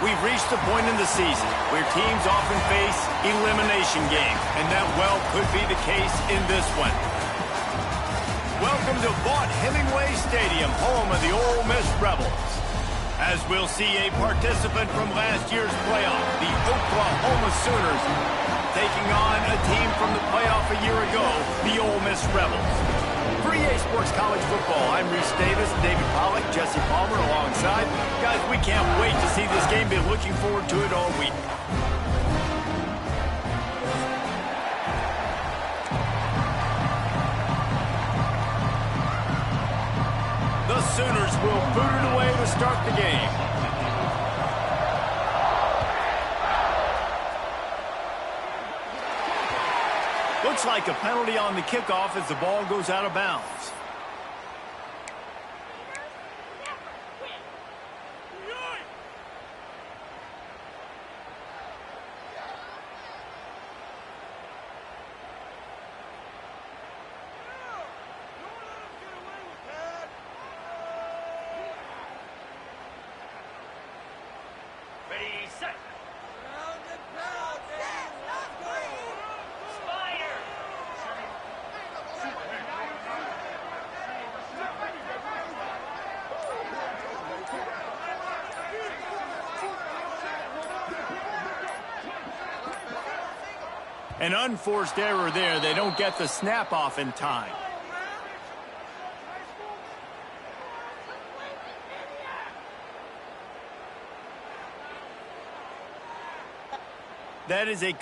We've reached the point in the season where teams often face elimination games, and that well could be the case in this one. Welcome to Vaught Hemingway Stadium, home of the Ole Miss Rebels. As we'll see a participant from last year's playoff, the Oklahoma Sooners, taking on a team from the playoff a year ago, the Ole Miss Rebels. For EA Sports College Football, I'm Reese Davis, David Pollack, Jesse Palmer alongside. Guys, we can't wait to see this game. Been looking forward to it all week. The Sooners will boot it away to start the game. Looks like a penalty on the kickoff as the ball goes out of bounds. An unforced error there. They don't get the snap off in time. That is a...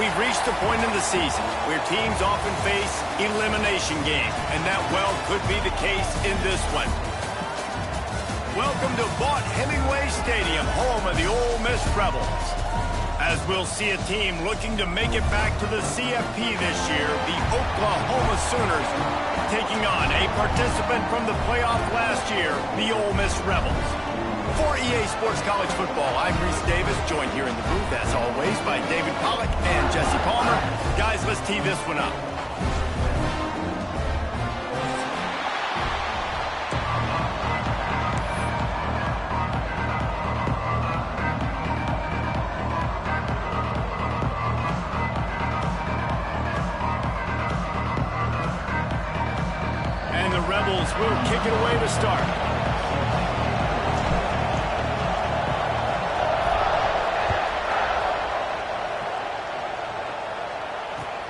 We've reached the point in the season where teams often face elimination games, and that, well, could be the case in this one. Welcome to Vaught-Hemingway Stadium, home of the Ole Miss Rebels. As we'll see a team looking to make it back to the CFP this year, the Oklahoma Sooners taking on a participant from the playoff last year, the Ole Miss Rebels. For EA Sports College Football, I'm Reese Davis, joined here in the booth, as always, by David Pollack and Jesse Palmer. Guys, let's tee this one up. And the Rebels will kick it away to start.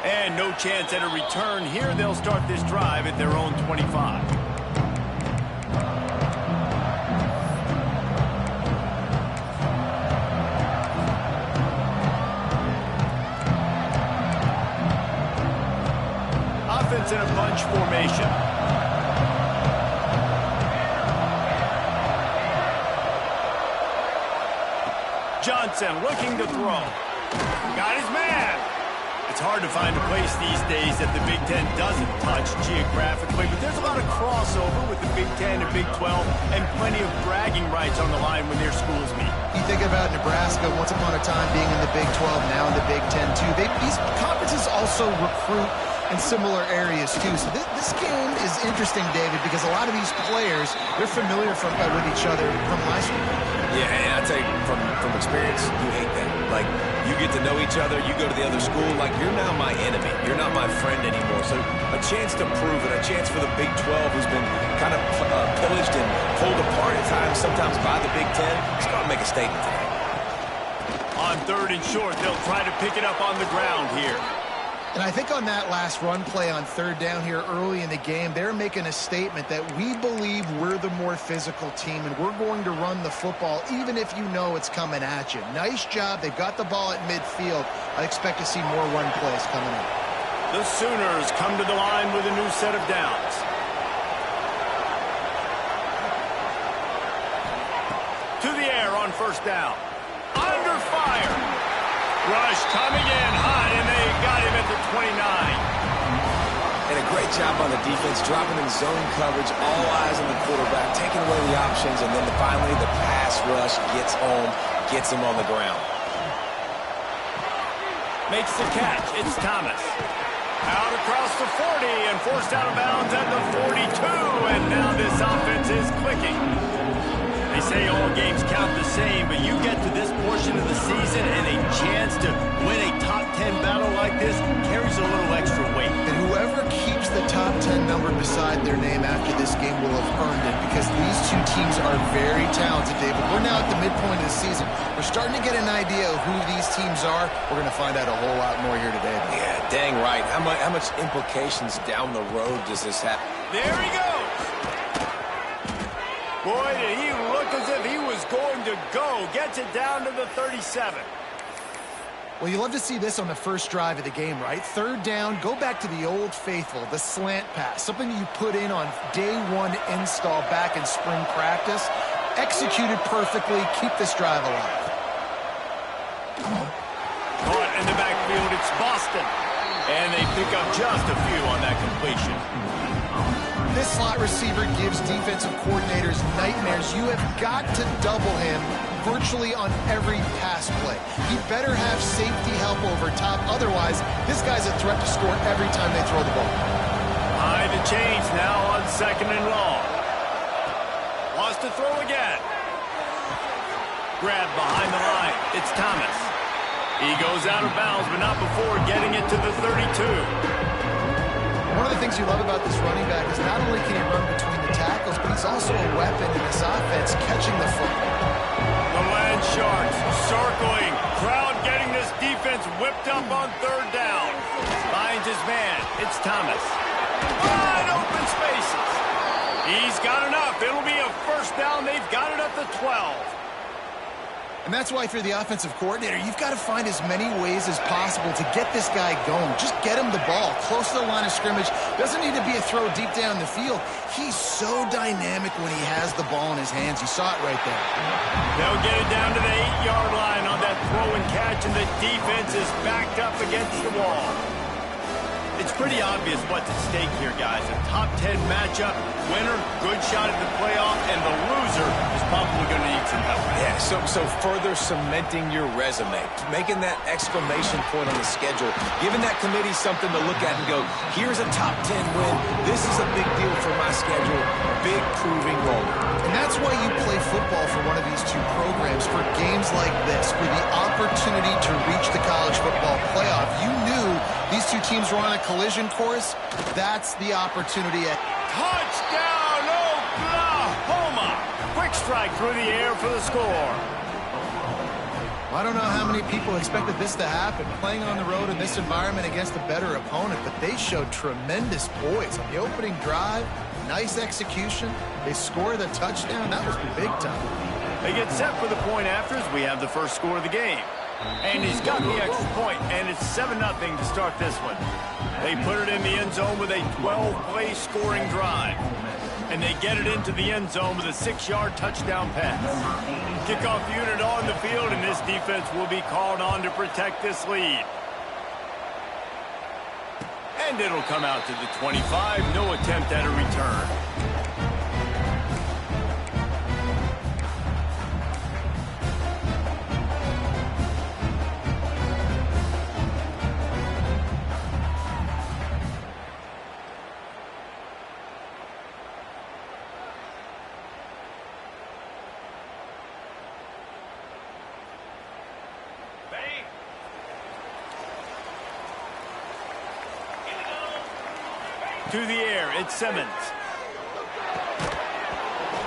And no chance at a return here. They'll start this drive at their own 25. Offense in a bunch formation. Johnson looking to throw. Got his man. It's hard to find a place these days that the Big Ten doesn't touch geographically, but there's a lot of crossover with the Big Ten and Big 12 and plenty of bragging rights on the line when their schools meet. You think about Nebraska once upon a time being in the Big 12, now in the Big 10 too. These conferences also recruit in similar areas too. So this game is interesting, David, because a lot of these players, they're familiar with each other from high school. Yeah, and I tell you, from experience, you hate that. Like, you get to know each other, you go to the other school, like, you're now my enemy. You're not my friend anymore. So a chance to prove it, a chance for the Big 12, who's been kind of pillaged and pulled apart at times, sometimes by the Big 10, it's going to make a statement today. On 3rd and short, they'll try to pick it up on the ground here. And I think on that last run play on 3rd down here early in the game, they're making a statement that we believe we're the more physical team and we're going to run the football even if you know it's coming at you. Nice job. They've got the ball at midfield. I expect to see more run plays coming up. The Sooners come to the line with a new set of downs. To the air on 1st down. Under fire. Rush coming in high, and they got him at the 29. And a great job on the defense, dropping in zone coverage, all eyes on the quarterback, taking away the options, and then finally the pass rush gets home, gets him on the ground. Makes the catch. It's Thomas. Out across the 40 and forced out of bounds at the 42, and now this offense is clicking. They say all games count the same, but you get to this portion of the season and a chance to win a top 10 battle like this carries a little extra weight. And whoever keeps the top 10 number beside their name after this game will have earned it, because these two teams are very talented, David. We're now at the midpoint of the season. We're starting to get an idea of who these teams are. We're going to find out a whole lot more here today. Yeah, dang right. How much implications down the road does this have? There he goes. Boy, did he look as if he was going to go. Gets it down to the 37. Well, you love to see this on the first drive of the game, right? 3rd down, go back to the old faithful, the slant pass, something you put in on day 1 install back in spring practice. Executed perfectly, keep this drive alive. Caught in the backfield, it's Boston. And they pick up just a few on that completion. This slot receiver gives defensive coordinators nightmares. You have got to double him virtually on every pass play. He better have safety help over top. Otherwise, this guy's a threat to score every time they throw the ball. High the change now on 2nd and long. Wants to throw again. Grab behind the line. It's Thomas. He goes out of bounds, but not before getting it to the 32. One of the things you love about this running back is not only can he run between the tackles, but he's also a weapon in this offense, catching the football. The Land Sharks circling. Crowd getting this defense whipped up on 3rd down. Finds his man. It's Thomas. Wide open spaces. He's got enough. It'll be a 1st down. They've got it at the 12. And that's why if you're the offensive coordinator, you've got to find as many ways as possible to get this guy going. Just get him the ball close to the line of scrimmage. Doesn't need to be a throw deep down the field. He's so dynamic when he has the ball in his hands. You saw it right there. They'll get it down to the 8-yard line on that throw and catch, and the defense is backed up against the wall. It's pretty obvious what's at stake here, guys. A top 10 matchup, winner, good shot at the playoff, and the loser is probably going to need some help. Yeah, so further cementing your resume, making that exclamation point on the schedule, giving that committee something to look at and go, here's a top 10 win. This is a big deal for my schedule. Big proving moment. And that's why you play football for one of these two programs, for games like this, for the opportunity to reach the college football playoff. You knew these two teams were on a collision course. That's the opportunity. Touchdown, Oklahoma! Quick strike through the air for the score. I don't know how many people expected this to happen, playing on the road in this environment against a better opponent, but they showed tremendous poise on the opening drive. Nice execution. They score the touchdown. That was big time. They get set for the point after as we have the first score of the game. And he's got the extra point, and it's 7-0 to start this one. They put it in the end zone with a 12-play scoring drive. And they get it into the end zone with a 6-yard touchdown pass. Kickoff unit on the field, and this defense will be called on to protect this lead. And it'll come out to the 25. No attempt at a return. To the air, it's Simmons.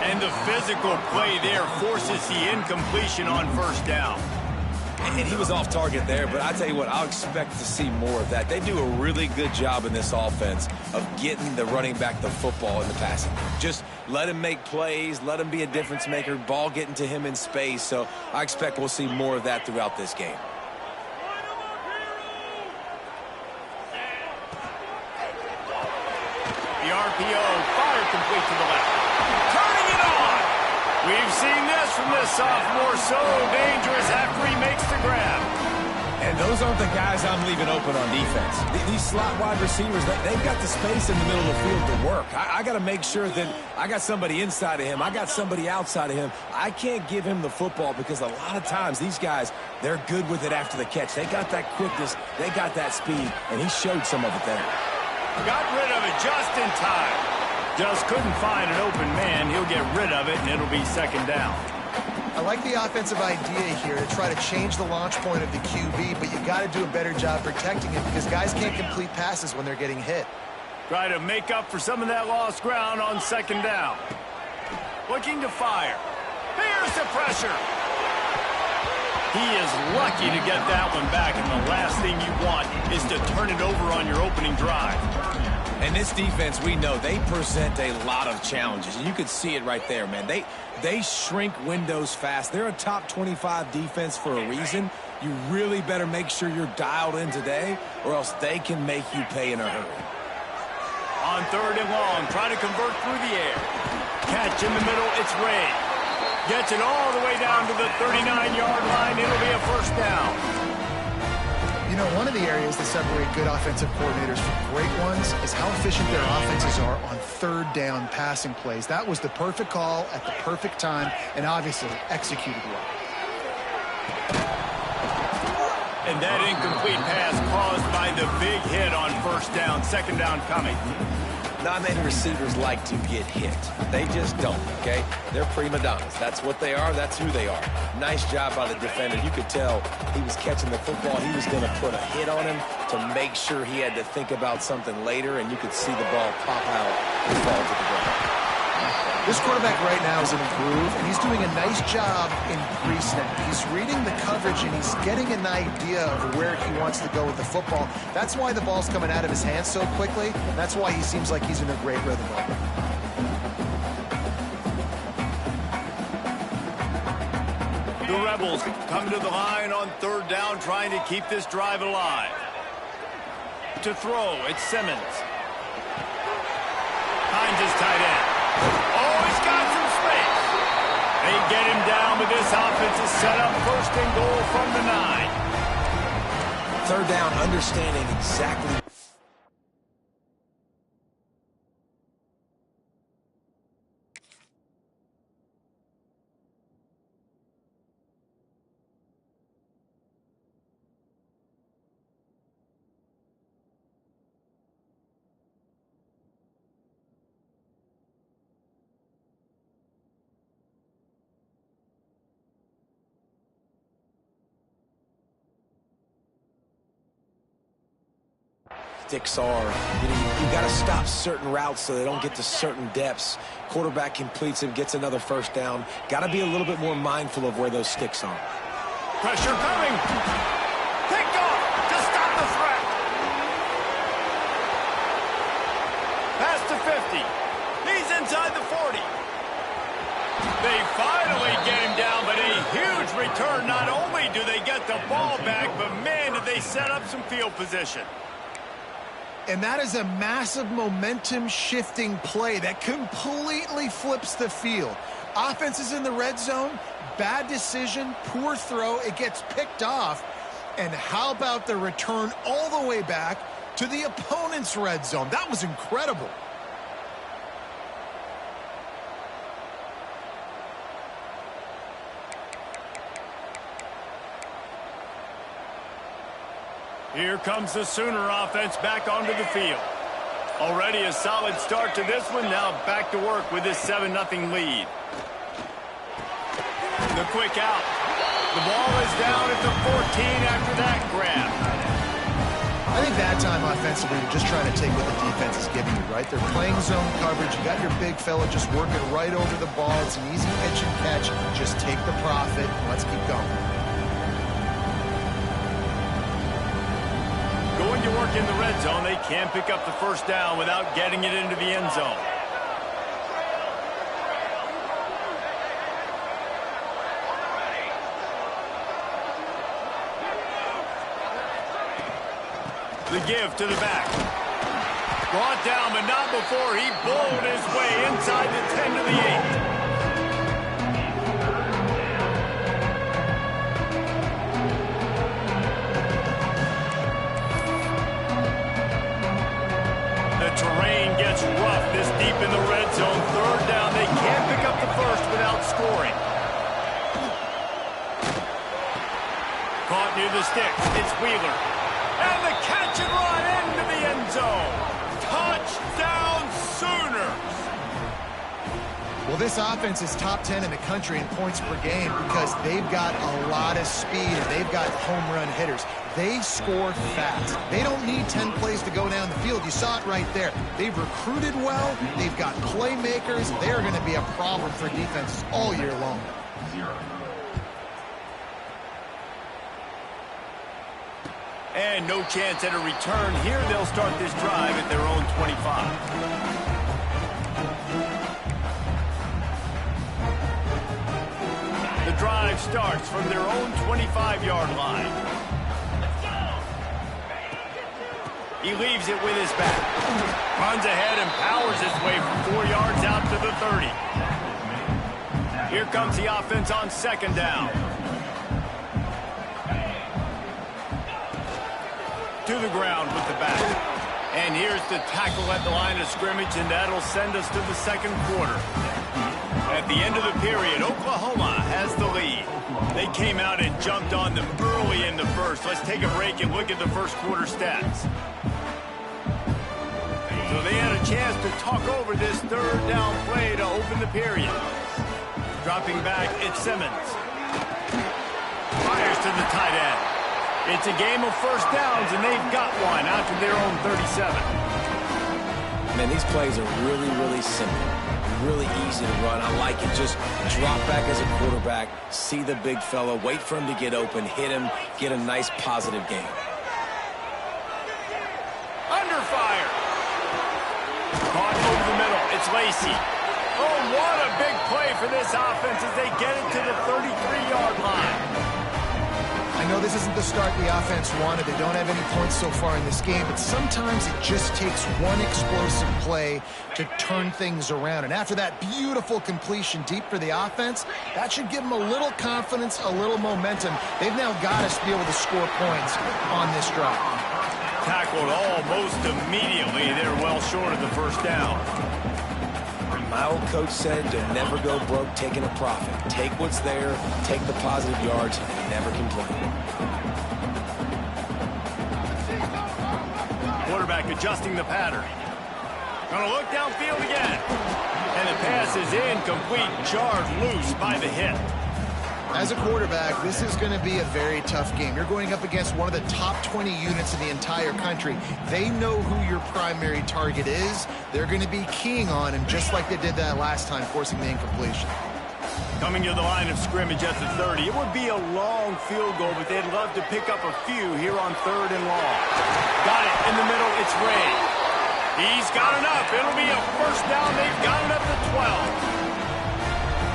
And the physical play there forces the incompletion on first down. And he was off target there, but I tell you what, I'll expect to see more of that. They do a really good job in this offense of getting the running back the football in the passing game. Just let him make plays, let him be a difference maker, ball getting to him in space. So I expect we'll see more of that throughout this game. The RPO, fire complete to the left. Turning it on! We've seen this from this sophomore, so dangerous after he makes the grab. And those aren't the guys I'm leaving open on defense. These slot wide receivers, they've got the space in the middle of the field to work. I got to make sure that I got somebody inside of him. I got somebody outside of him. I can't give him the football because a lot of times these guys, they're good with it after the catch. They got that quickness. They got that speed, and he showed some of it there. Got rid of it just in time. Just couldn't find an open man. He'll get rid of it, and it'll be second down. I like the offensive idea here to try to change the launch point of the QB, but you got to do a better job protecting it because guys can't complete passes when they're getting hit. Try to make up for some of that lost ground on second down. Looking to fire. Here's the pressure. He is lucky to get that one back, and the last thing you want is to turn it over on your opening drive. And this defense, we know, they present a lot of challenges. You could see it right there, man. They shrink windows fast. They're a top 25 defense for a reason. You really better make sure you're dialed in today, or else they can make you pay in a hurry. On third and long, try to convert through the air. Catch in the middle, it's Ray. Gets it all the way down to the 39-yard line. It'll be a first down. You know, one of the areas that separate good offensive coordinators from great ones is how efficient their offenses are on third down passing plays. That was the perfect call at the perfect time and obviously executed well. And that incomplete pass caused by the big hit on first down. Second down coming. Not many receivers like to get hit. They just don't, okay? They're prima donnas. That's what they are. That's who they are. Nice job by the defender. You could tell he was catching the football. He was going to put a hit on him to make sure he had to think about something later, and you could see the ball pop out and fall to the ground. This quarterback right now is in a groove, and he's doing a nice job in pre-snap. He's reading the coverage, and he's getting an idea of where he wants to go with the football. That's why the ball's coming out of his hands so quickly, and that's why he seems like he's in a great rhythm right now. The Rebels come to the line on third down, trying to keep this drive alive. To throw, it's Simmons. Finds his tight end. Oh, he's got some space. They get him down, but this offense is set up first and goal from the 9. Third down, understanding exactly. Sticks are, you got to stop certain routes so they don't get to certain depths. Quarterback completes it, gets another first down. Got to be a little bit more mindful of where those sticks are. Pressure coming. Picked off to stop the threat. Pass to 50. He's inside the 40. They finally get him down, but a huge return. Not only do they get the ball back, but man, did they set up some field position. And that is a massive momentum-shifting play that completely flips the field. Offense is in the red zone, bad decision, poor throw, it gets picked off. And how about the return all the way back to the opponent's red zone? That was incredible. Here comes the Sooner offense back onto the field. Already a solid start to this one. Now back to work with this 7-0 lead. The quick out. The ball is down at the 14 after that grab. I think that time offensively, you're just trying to take what the defense is giving you, right? They're playing zone coverage. You got your big fella just working right over the ball. It's an easy pitch and catch. Just take the profit. Let's keep going. Going to work in the red zone, they can't pick up the first down without getting it into the end zone. The give to the back. Brought down, but not before he bowled his way inside the 10 to the 8. Terrain gets rough this deep in the red zone. Third down, they can't pick up the first without scoring. Caught near the sticks. It's Wheeler. And the catch and run into the end zone. Touchdown Sooners. Well, this offense is top 10 in the country in points per game because they've got a lot of speed and they've got home run hitters. They score fast. They don't need 10 plays to go down the field. You saw it right there. They've recruited well. They've got playmakers. They're going to be a problem for defenses all year long. And no chance at a return here. They'll start this drive at their own 25. The drive starts from their own 25-yard line. He leaves it with his back. Runs ahead and powers his way for 4 yards out to the 30. Here comes the offense on second down. To the ground with the back. And here's the tackle at the line of scrimmage, and that'll send us to the second quarter. At the end of the period, Oklahoma has the lead. They came out and jumped on them early in the first. Let's take a break and look at the first quarter stats. So they had a chance to talk over this third down play to open the period. Dropping back, it's Simmons. Fires to the tight end. It's a game of first downs, and they've got one out to their own 37. Man, these plays are really, really simple. Really easy to run. I like it. Just drop back as a quarterback, see the big fella, wait for him to get open, hit him, get a nice positive game. Under fire. Caught over the middle. It's Lacy. Oh, what a big play for this offense as they get it to the 33-yard line. I know this isn't the start the offense wanted. They don't have any points so far in this game, but sometimes it just takes one explosive play to turn things around. And after that beautiful completion deep for the offense, that should give them a little confidence, a little momentum. They've now got us to be able to score points on this drive. Tackled almost immediately. They're well short of the first down. My old coach said to never go broke taking a profit. Take what's there, take the positive yards, and never complain. Quarterback adjusting the pattern. Gonna look downfield again. And the pass is incomplete, jarred loose by the hit. As a quarterback, this is going to be a very tough game. You're going up against one of the top 20 units in the entire country. They know who your primary target is. They're going to be keying on him, just like they did that last time, forcing the incompletion. Coming to the line of scrimmage at the 30. It would be a long field goal, but they'd love to pick up a few here on 3rd and long. Got it in the middle. It's Ray. He's got enough. It'll be a first down. They've got it up to 12.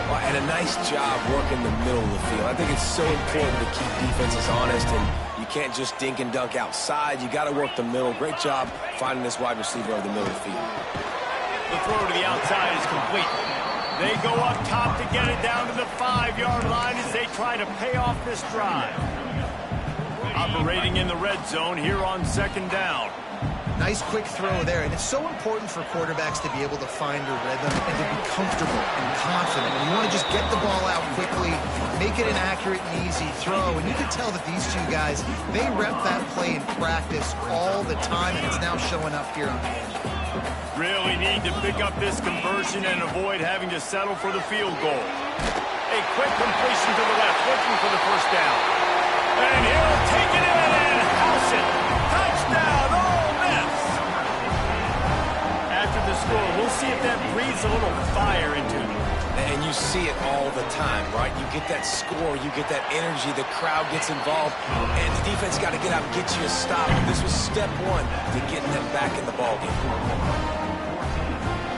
Well, and a nice job working the middle of the field. I think it's so important to keep defenses honest, and you can't just dink and dunk outside. You got to work the middle. Great job finding this wide receiver over the middle of the field. The throw to the outside is complete. They go up top to get it down to the 5-yard line as they try to pay off this drive. Operating in the red zone here on 2nd down. Nice quick throw there, and it's so important for quarterbacks to be able to find a rhythm and to be comfortable and confident. And you want to just get the ball out quickly, make it an accurate and easy throw. And you can tell that these two guys, they rep that play in practice all the time, and it's now showing up here on the edge. Really need to pick up this conversion and avoid having to settle for the field goal. A quick completion to the left, looking for the first down. And he'll take it in and house it. Touchdown, Ole Miss! After the score, we'll see if that breathes a little fire into him. And you see it all the time, right? You get that score, you get that energy, the crowd gets involved, and the defense got to get out and get you a stop. This was step one to getting them back in the ballgame.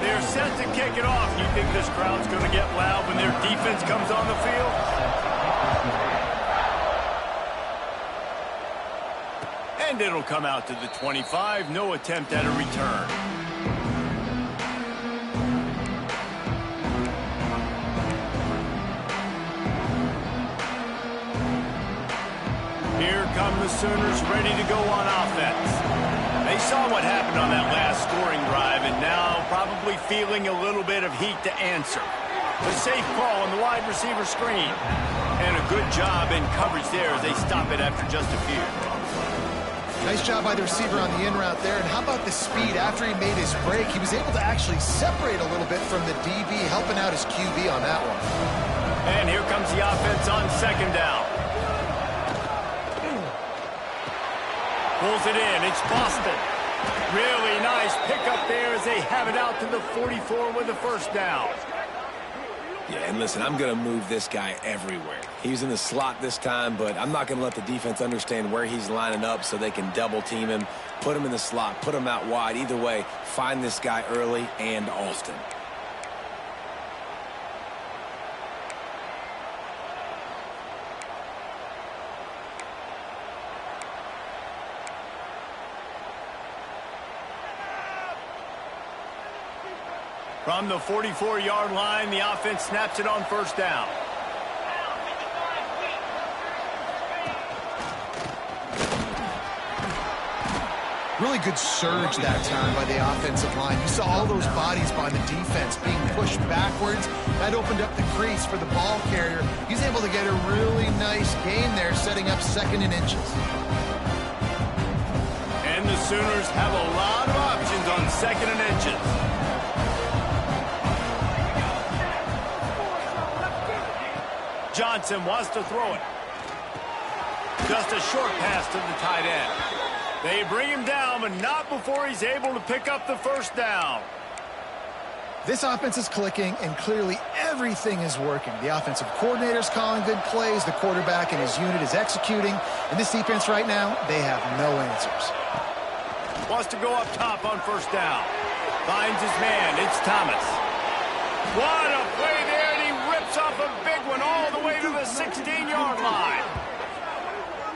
They're set to kick it off. You think this crowd's going to get loud when their defense comes on the field? And it'll come out to the 25. No attempt at a return. Here come the Sooners ready to go on offense. They saw what happened on that last scoring drive and now probably feeling a little bit of heat to answer. A safe call on the wide receiver screen. And a good job in coverage there as they stop it after just a few. Nice job by the receiver on the in route there. And how about the speed after he made his break? He was able to actually separate a little bit from the DB, helping out his QB on that one. And here comes the offense on 2nd down. Pulls it in. It's Boston. Really nice pickup there as they have it out to the 44 with the first down. Yeah, and listen, I'm going to move this guy everywhere. He's in the slot this time, but I'm not going to let the defense understand where he's lining up so they can double team him, put him in the slot, put him out wide. Either way, find this guy early and often. From the 44-yard line, the offense snaps it on first down. Really good surge that time by the offensive line. You saw all those bodies by the defense being pushed backwards. That opened up the crease for the ball carrier. He's able to get a really nice gain there, setting up 2nd and inches. And the Sooners have a lot of options on 2nd and inches. Johnson wants to throw it. Just a short pass to the tight end. They bring him down, but not before he's able to pick up the first down. This offense is clicking, and clearly everything is working. The offensive coordinator's calling good plays. The quarterback and his unit is executing. And this defense right now, they have no answers. Wants to go up top on first down. Finds his man. It's Thomas. What a play there. the 16-yard line.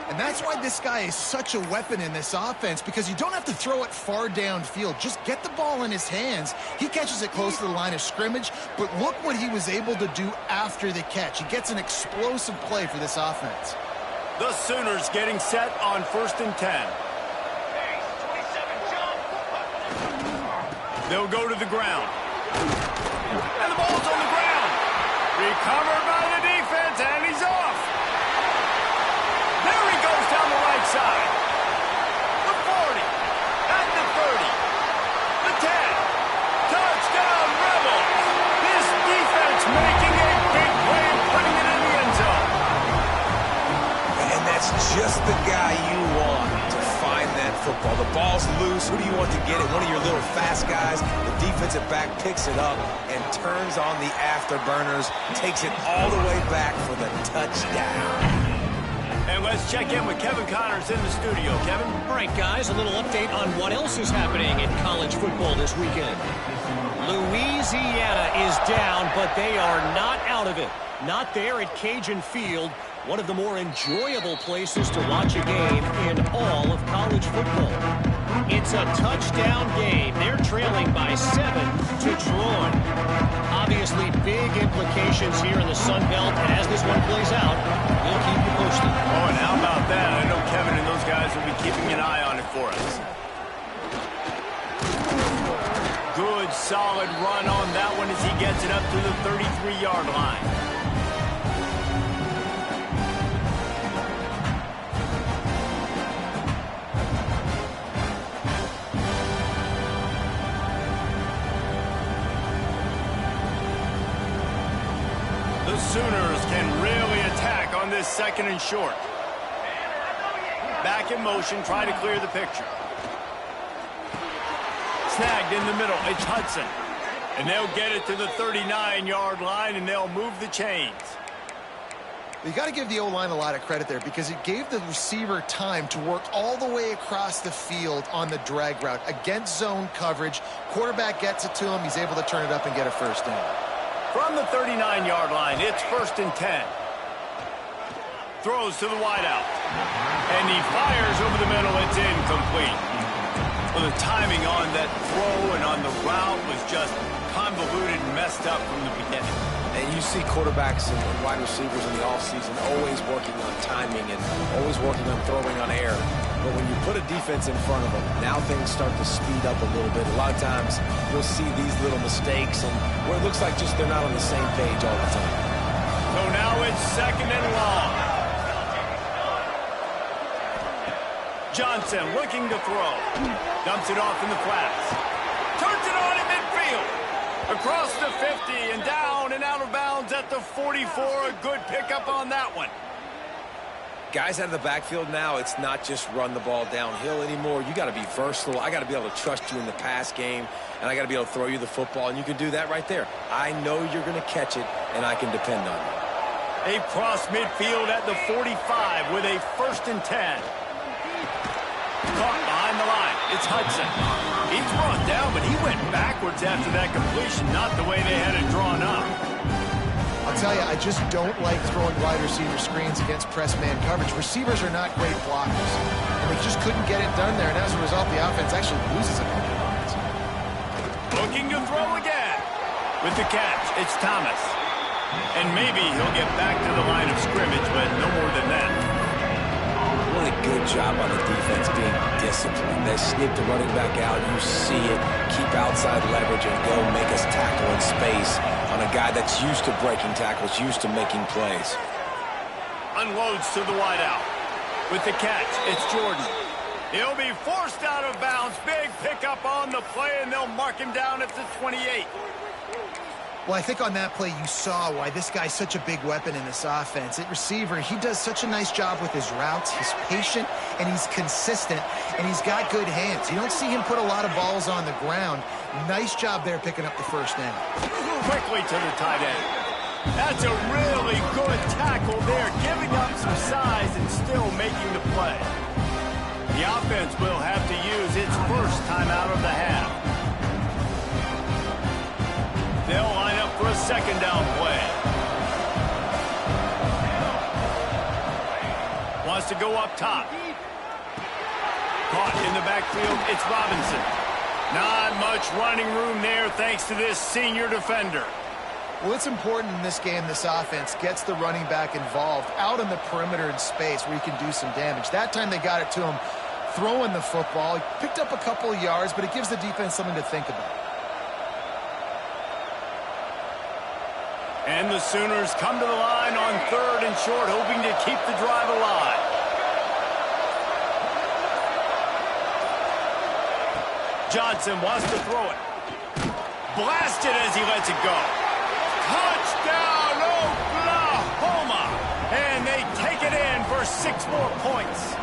And that's why this guy is such a weapon in this offense, because you don't have to throw it far downfield. Just get the ball in his hands. He catches it close to the line of scrimmage, but look what he was able to do after the catch. He gets an explosive play for this offense. The Sooners getting set on 1st and 10. They'll go to the ground. And the ball's on the ground. Recovered by the defense, and he's off. There he goes down the right side. The 40. At the 30. The 10. Touchdown, Rebels. This defense making a big play and putting it in the end zone. And that's just the guy you want to find that football. The ball's loose. Who do you want to get it? One of your little fast guys. The defensive back picks it up and turns on the afterburners, takes it all the way back for the touchdown. And let's check in with Kevin Connors in the studio. Kevin? All right, guys, a little update on what else is happening in college football this weekend. Louisiana is down, but they are not out of it. Not there at Cajun Field, one of the more enjoyable places to watch a game in all of college football. It's a touchdown game. They're trailing by 7 to Troy. Obviously, big implications here in the Sun Belt, and as this one plays out, we'll keep you posted. Oh, and how about that? I know Kevin and those guys will be keeping an eye on it for us. Good, solid run on that one as he gets it up to the 33-yard line. The Sooners can really attack on this 2nd and short. Back in motion, trying to clear the picture. Snagged in the middle, it's Hudson. And they'll get it to the 39-yard line, and they'll move the chains. You got to give the O-line a lot of credit there, because it gave the receiver time to work all the way across the field on the drag route against zone coverage. Quarterback gets it to him. He's able to turn it up and get a first down. From the 39-yard line, it's 1st and 10. Throws to the wideout. And he fires over the middle. It's incomplete. Well, the timing on that throw and on the route was just convoluted and messed up from the beginning. And you see quarterbacks and wide receivers in the offseason always working on timing and always working on throwing on air. But when you put a defense in front of them, now things start to speed up a little bit. A lot of times you'll see these little mistakes and where it looks like just they're not on the same page all the time. So now it's 2nd and long. Johnson looking to throw. Dumps it off in the flats. Turns it on in midfield. Across the 50 and down and out of bounds at the 44. A good pickup on that one. Guys out of the backfield now, it's not just run the ball downhill anymore. You got to be versatile. I got to be able to trust you in the pass game, and I got to be able to throw you the football, and you can do that right there. I know you're going to catch it, and I can depend on you. They cross midfield at the 45 with a 1st and 10. Caught behind the line. It's Hudson. He's brought down, but he went backwards after that completion, not the way they had it drawn up. I'll tell you, I just don't like throwing wide receiver screens against press man coverage. Receivers are not great blockers, and they just couldn't get it done there, and as a result, the offense actually loses a couple yards. Looking to throw again. With the catch, it's Thomas. And maybe he'll get back to the line of scrimmage, but no more than that. What a good job on the defense being disciplined. They sneak the running back out. You see it. Keep outside leverage and go make us tackle in space on a guy that's used to breaking tackles, used to making plays. Unloads to the wideout. With the catch, it's Jordan. He'll be forced out of bounds. Big pickup on the play, and they'll mark him down at the 28. Well, I think on that play you saw why this guy's such a big weapon in this offense. At receiver, he does such a nice job with his routes. He's patient, and he's consistent, and he's got good hands. You don't see him put a lot of balls on the ground. Nice job there picking up the first down. Quickly to the tight end. That's a really good tackle there, giving up some size and still making the play. The offense will have to use its first time out of the half. They'll line up for a 2nd down play. to go up top. Caught in the backfield, it's Robinson. Not much running room there thanks to this senior defender. Well, it's important in this game this offense gets the running back involved out in the perimeter in space where he can do some damage. That time they got it to him throwing the football. He picked up a couple of yards, but it gives the defense something to think about. And the Sooners come to the line on 3rd and short, hoping to keep the drive alive. Johnson wants to throw it. Blasted as he lets it go. Touchdown, Oklahoma! And they take it in for 6 more points.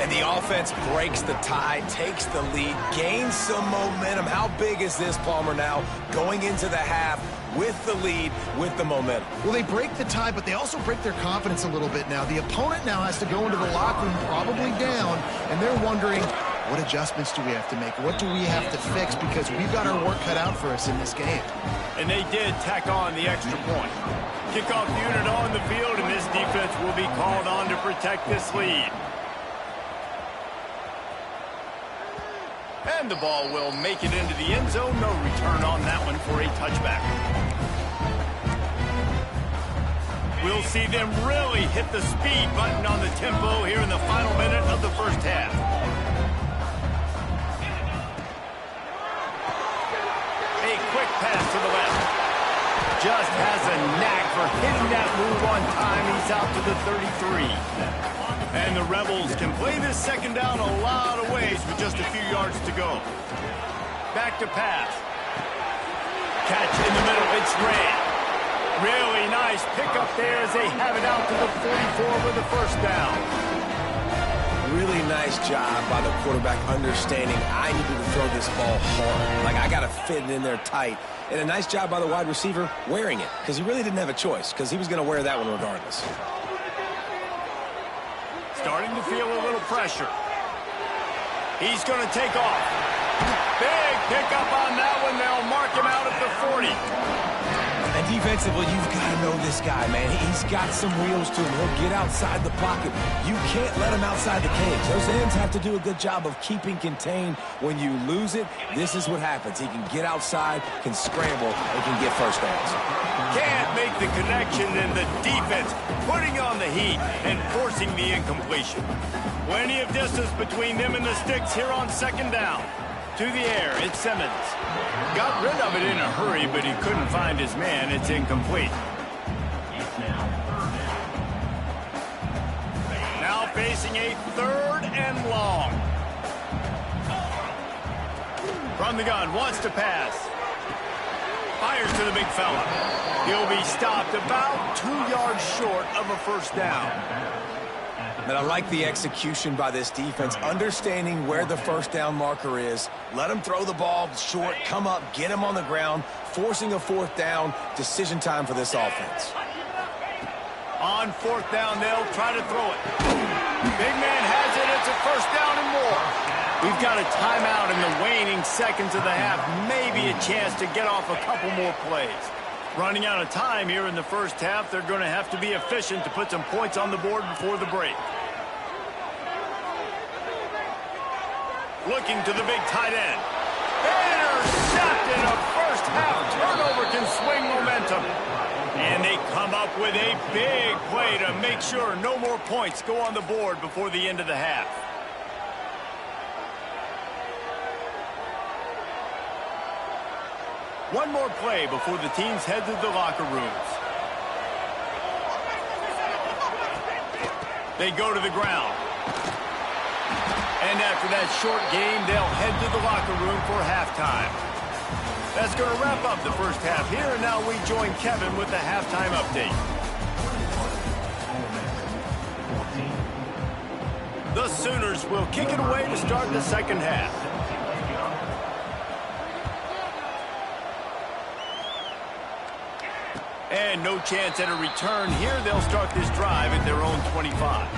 And the offense breaks the tie, takes the lead, gains some momentum. How big is this, Palmer, now going into the half with the lead, with the momentum? Well, they break the tie, but they also break their confidence a little bit now. The opponent now has to go into the locker room probably down, and they're wondering, what adjustments do we have to make? What do we have to fix? Because we've got our work cut out for us in this game. And they did tack on the extra point. Kickoff unit on the field, and this defense will be called on to protect this lead. And the ball will make it into the end zone. No return on that one for a touchback. We'll see them really hit the speed button on the tempo here in the final minute of the first half. A quick pass to the left. Just has a knack for hitting that move on time. He's out to the 33. And the Rebels can play this second down a lot of ways with just a few yards to go. Back to pass. Catch in the middle, it's Grant. Really nice pickup there as they have it out to the 44 with the first down. Really nice job by the quarterback understanding I needed to throw this ball hard. Like, I got to fit it in there tight. And a nice job by the wide receiver wearing it, because he really didn't have a choice, because he was going to wear that one regardless. Starting to feel a little pressure. He's going to take off. Big pickup on that one. They'll mark him out at the 40. And defensively, you've got to know this guy, man. He's got some wheels to him. He'll get outside the pocket. You can't let him outside the cage. Those ends have to do a good job of keeping contained. When you lose it, this is what happens. He can get outside, can scramble, and can get first downs. Can't make the connection, and the defense putting on the heat and forcing the incompletion. Plenty of distance between them and the sticks here on second down. To the air, it's Simmons. Got rid of it in a hurry, but he couldn't find his man. It's incomplete. Now facing a 3rd and long. From the gun, wants to pass. Fires to the big fella. He'll be stopped about 2 yards short of a first down. And I like the execution by this defense, understanding where the first down marker is. Let him throw the ball short, come up, get him on the ground, forcing a 4th down. Decision time for this offense. On 4th down, they'll try to throw it. Big man has it. It's a first down and more. We've got a timeout in the waning seconds of the half. Maybe a chance to get off a couple more plays. Running out of time here in the first half. They're going to have to be efficient to put some points on the board before the break. Looking to the big tight end. Intercepted. A first half turnover can swing momentum. And they come up with a big play to make sure no more points go on the board before the end of the half. One more play before the teams head to the locker rooms. They go to the ground. And after that short game, they'll head to the locker room for halftime. That's going to wrap up the first half here, and now we join Kevin with the halftime update. The Sooners will kick it away to start the second half. And no chance at a return here. They'll start this drive at their own 25.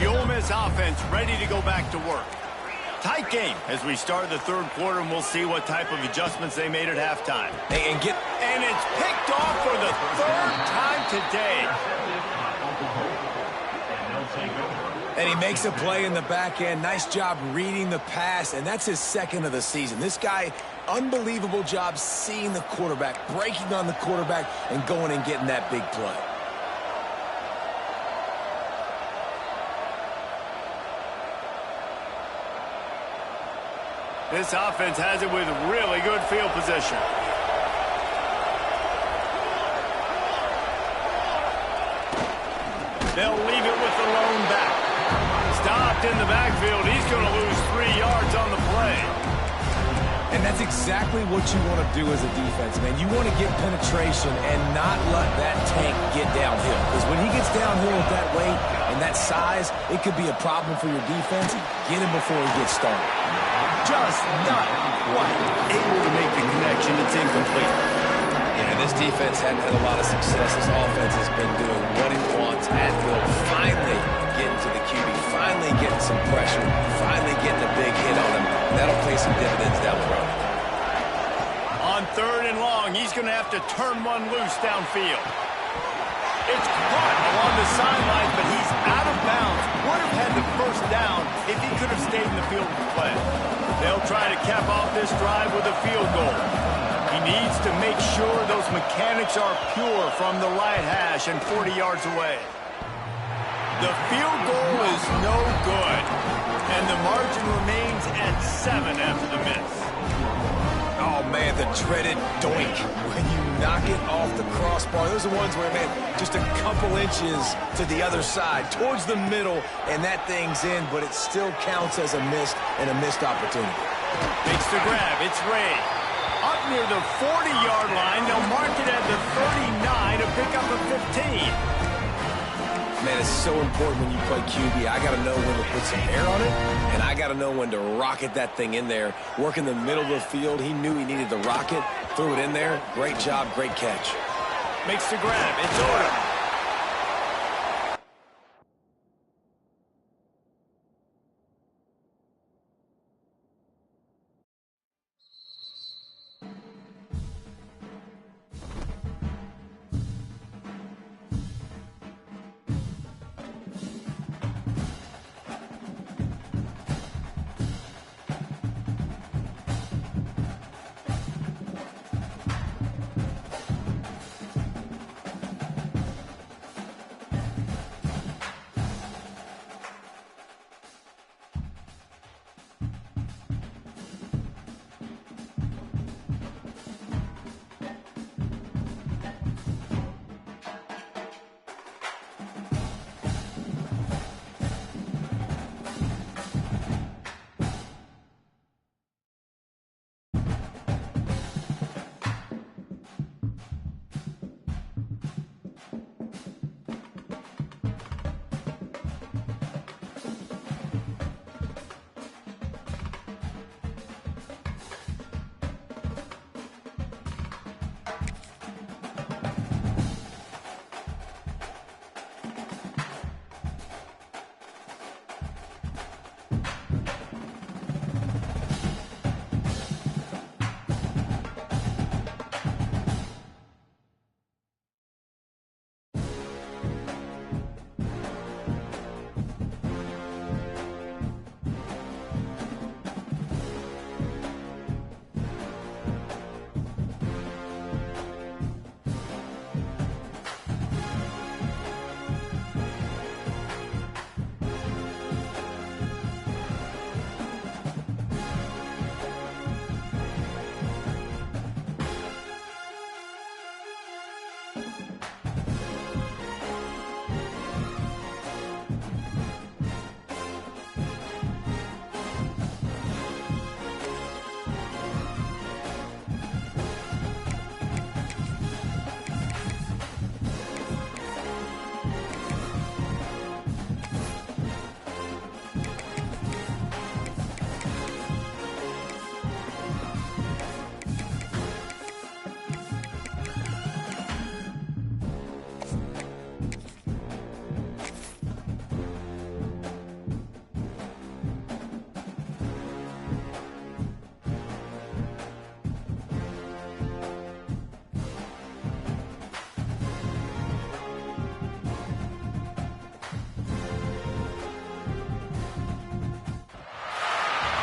The Ole Miss offense ready to go back to work. Tight game as we start the third quarter, and we'll see what type of adjustments they made at halftime. And it's picked off for the third time today. And he makes a play in the back end. Nice job reading the pass, and that's his second of the season. This guy, unbelievable job seeing the quarterback, breaking on the quarterback, and going and getting that big play. This offense has it with really good field position. They'll leave it with the lone back. Stopped in the backfield. He's going to lose 3 yards on the play. And that's exactly what you want to do as a defense, man. You want to get penetration and not let that tank get downhill. Because when he gets downhill with that weight and that size, it could be a problem for your defense. Get him before he gets started. Just not quite able to make the connection. It's incomplete. Yeah, this defense hadn't had a lot of success. This offense has been doing what it wants at will. Finally getting to the QB. Finally getting some pressure. Finally getting a big hit on him. That'll pay some dividends down the road. On third and long, he's going to have to turn one loose downfield. It's caught along the sidelines, but he's out of bounds. Would have had the first down if he could have stayed in the field of play. They'll try to cap off this drive with a field goal. He needs to make sure those mechanics are pure from the right hash and 40 yards away. The field goal is no good, and the margin remains at 7 after the miss. Oh, man, the dreaded doink when you knock it off the crossbar. Those are ones where, man, just a couple inches to the other side, towards the middle, and that thing's in, but it still counts as a miss and a missed opportunity. Makes the grab. It's Ray. Up near the 40-yard line. They'll mark it at the 39 to pick up a 15. Man, it's so important when you play QB. I got to know when to put some air on it, and I got to know when to rocket that thing in there. Work in the middle of the field. He knew he needed the rocket, threw it in there. Great job, great catch. Makes the grab. It's Odom.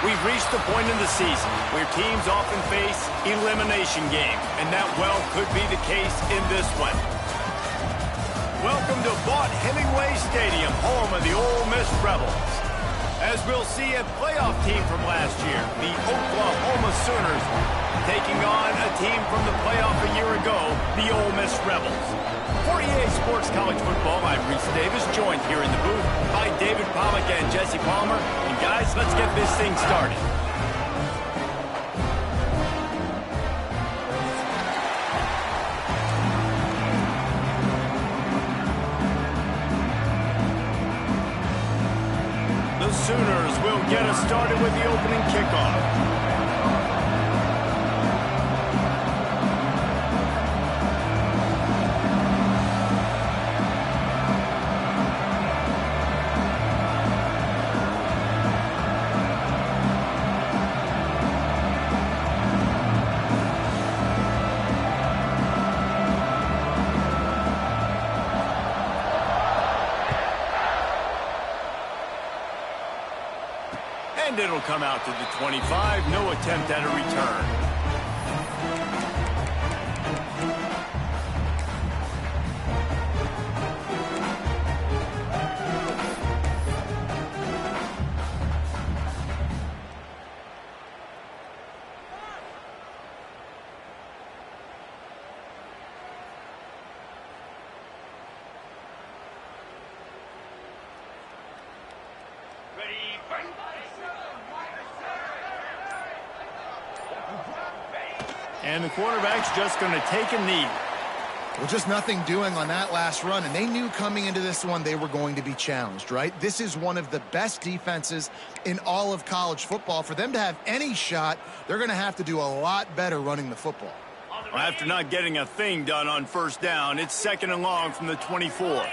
We've reached the point in the season where teams often face elimination games, and that well could be the case in this one. Welcome to Vaught-Hemingway Stadium, home of the Ole Miss Rebels. As we'll see a playoff team from last year, the Oklahoma Sooners, taking on a team from the playoff a year ago, the Ole Miss Rebels. For EA Sports College Football, I'm Reese Davis, joined here in the booth by David Pollack and Jesse Palmer. And guys, let's get this thing started. The Sooners will get us started with the opening kickoff. And it'll come out to the 25. No attempt at a return. And the quarterback's just going to take a knee. Well, just nothing doing on that last run, and they knew coming into this one they were going to be challenged, right? This is one of the best defenses in all of college football. For them to have any shot, they're going to have to do a lot better running the football. Well, after not getting a thing done on first down, it's 2nd and long from the 24. The pull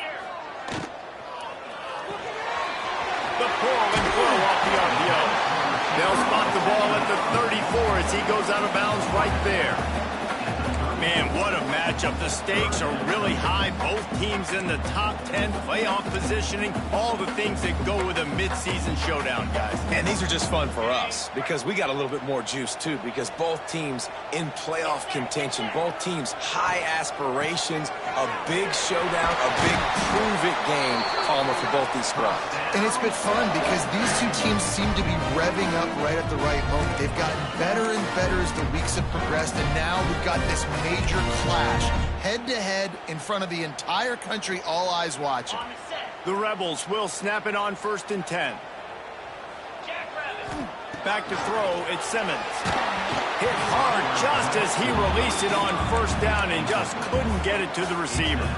and throw off the RPO. They'll spot the ball at the 34 as he goes out of bounds right there. Man, what a matchup. The stakes are really high. Both teams in the top 10 playoff positioning. All the things that go with a midseason showdown, guys. And these are just fun for us because we got a little bit more juice, too, because both teams in playoff contention, both teams high aspirations, a big showdown, a big prove-it game, Palmer, for both these squads. And it's been fun because these two teams seem to be revving up right at the right moment. They've gotten better and better as the weeks have progressed, and now we've got this major clash, head-to-head in front of the entire country, all eyes watching. The Rebels will snap it on 1st and 10. Back to throw, it's Simmons. Hit hard just as he released it on 1st down and just couldn't get it to the receiver.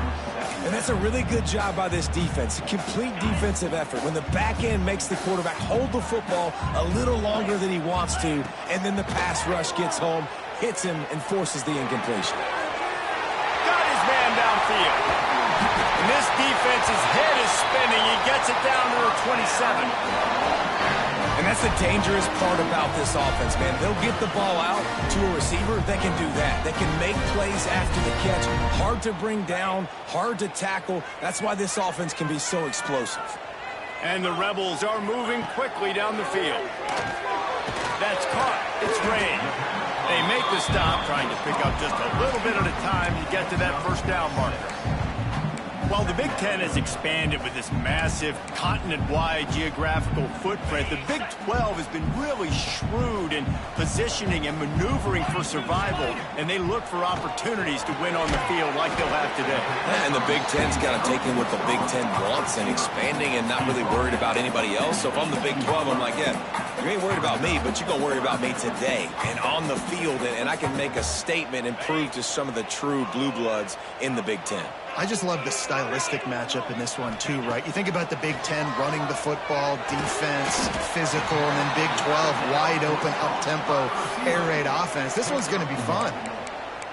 And that's a really good job by this defense, a complete defensive effort. When the back end makes the quarterback hold the football a little longer than he wants to, and then the pass rush gets home, hits him, and forces the incompletion. Got his man downfield. And this defense's head is spinning. He gets it down to the 27. And that's the dangerous part about this offense, man. They'll get the ball out to a receiver. They can do that. They can make plays after the catch. Hard to bring down, hard to tackle. That's why this offense can be so explosive. And the Rebels are moving quickly down the field. That's caught. It's Rain. They make the stop, trying to pick up just a little bit at a time to get to that 1st down marker. While the Big Ten has expanded with this massive continent-wide geographical footprint, the Big 12 has been really shrewd in positioning and maneuvering for survival, and they look for opportunities to win on the field like they'll have today. And the Big Ten's got to take in what the Big Ten wants and expanding and not really worried about anybody else. So if I'm the Big 12, I'm like, yeah, you ain't worried about me, but you're going to worry about me today and on the field, and I can make a statement and prove to some of the true blue bloods in the Big Ten. I just love the stylistic matchup in this one, too, right? You think about the Big Ten running the football, defense, physical, and then Big 12, wide open, up-tempo, air raid offense. This one's going to be fun.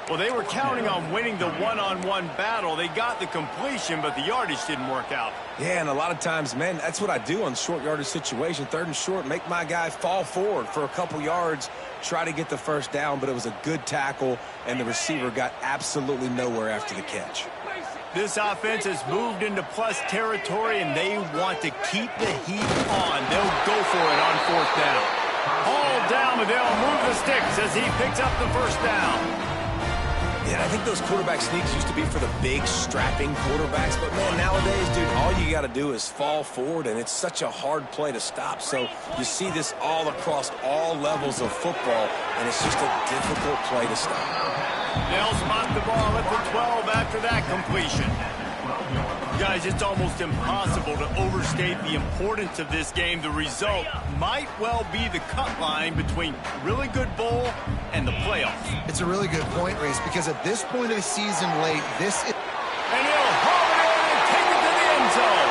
Well, they were counting on winning the one-on-one battle. They got the completion, but the yardage didn't work out. Yeah, and a lot of times, man, that's what I do on short yardage situation. 3rd and short, make my guy fall forward for a couple yards, try to get the 1st down, but it was a good tackle, and the receiver got absolutely nowhere after the catch. This offense has moved into plus territory, and they want to keep the heat on. They'll go for it on 4th down. Oklahoma, they'll move the sticks as he picks up the first down. Yeah, I think those quarterback sneaks used to be for the big, strapping quarterbacks. But, man, nowadays, dude, all you got to do is fall forward, and it's such a hard play to stop. So you see this all across all levels of football, and it's just a difficult play to stop. They'll spot the ball at the 12 after that completion. Guys, it's almost impossible to overstate the importance of this game. The result might well be the cut line between really good bowl and the playoffs. It's a really good point, Reese, because at this point of the season late, this is... And he'll haul it in and take it to the end zone.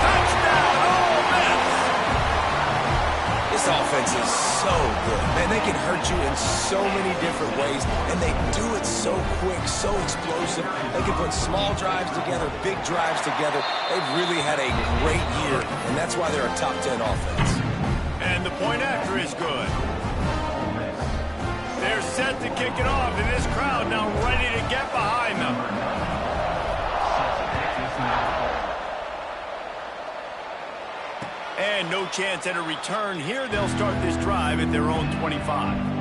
Touchdown, Ole Miss! This offense is so good. Man, they can hurt you in so many different ways, and they do it so quick, so explosive. They can put small drives together, big drives together. They've really had a great year, and that's why they're a top 10 offense. And the point after is good. They're set to kick it off, and this crowd now ready to get behind them. And no chance at a return here. They'll start this drive at their own 25.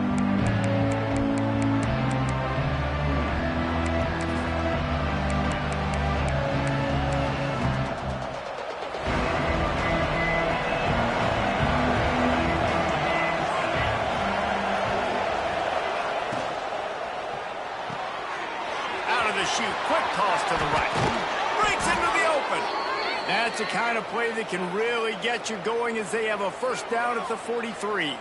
Shoot, quick toss to the right. Breaks into the open. That's the kind of play that can really get you going as they have a first down at the 43.